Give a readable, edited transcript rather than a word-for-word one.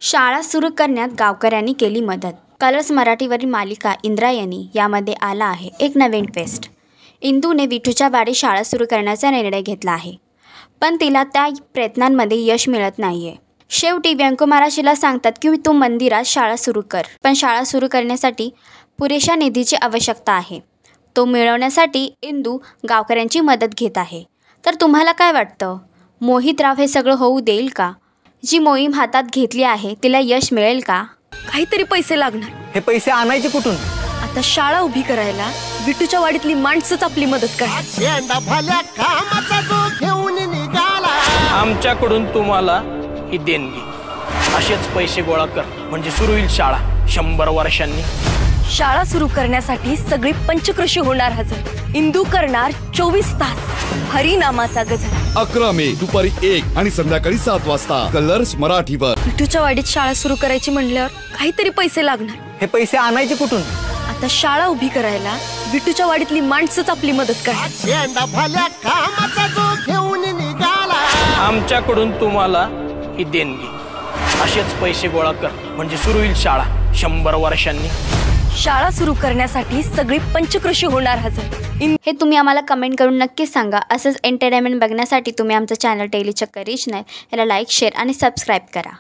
शाळा सुरू करण्यात गावकऱ्यांनी केली मदत. कलर्स मराठीवरील मालिका इंद्रायणी यामध्ये आला आहे एक नवीन ट्विस्ट. इंदूने विठूच्या वाडीत शाळा सुरू करण्याचा निर्णय घेतला आहे, पण तिला त्या प्रयत्नांमध्ये यश मिळत नाहीये. शेवटी व्यंकुमाराशीला सांगतात की तू मंदिरात शाळा सुरू कर, पण शाळा सुरू करण्यासाठी पुरेशा निधीची आवश्यकता आहे. तो मिळवण्यासाठी इंदू गावकऱ्यांची मदत घेत आहे. तर तुम्हाला काय वाटतं, मोहितराव हे सगळं होऊ देईल का? जी मोहीम हातात घेतली आहे तिला यश मिळेल का? काहीतरी पैसे लागणार. हे पैसे आणायचे कुठून? आता शाळा उभी करायला विठूच्या वाडीतली माणसंच आपली मदत करणार. आमच्याकडून तुम्हाला ही देणगी. असेच पैसे गोळा कर म्हणजे सुरू होईल शाळा 100 वर्षांनी. शाळा सुरू करण्यासाठी सगळी पंचकृषी होणार हजर. इंदू करणार 24 तास हरिनामाचा गजर. 11 मे दुपारी 1 आणि संध्याकाळी 7 वाजता कलर्स मराठीवर. विठूच्या वाडीत शाळा सुरू करायची म्हणल्यावर काहीतरी पैसे लागणार. हे पैसे आणायचे कुठून? आता शाळा उभी करायला विठूच्या वाडीतली माणसंच आपली मदत करणार. आमच्याकडून तुम्हाला ही देणगी. असेच पैसे गोळा कर म्हणजे सुरू होईल शाळा 100 वर्षांनी. शाळा सुरू करण्यासाठी सगळी पंचकृषी होणार हजर. हे तुम्ही आम्हाला कमेंट करून नक्कीच सांगा. असंच एंटरटेनमेंट बघण्यासाठी तुम्ही आमचं चॅनल डेली चक्कर रिच नाही याला लाईक, शेअर आणि सबस्क्राईब करा.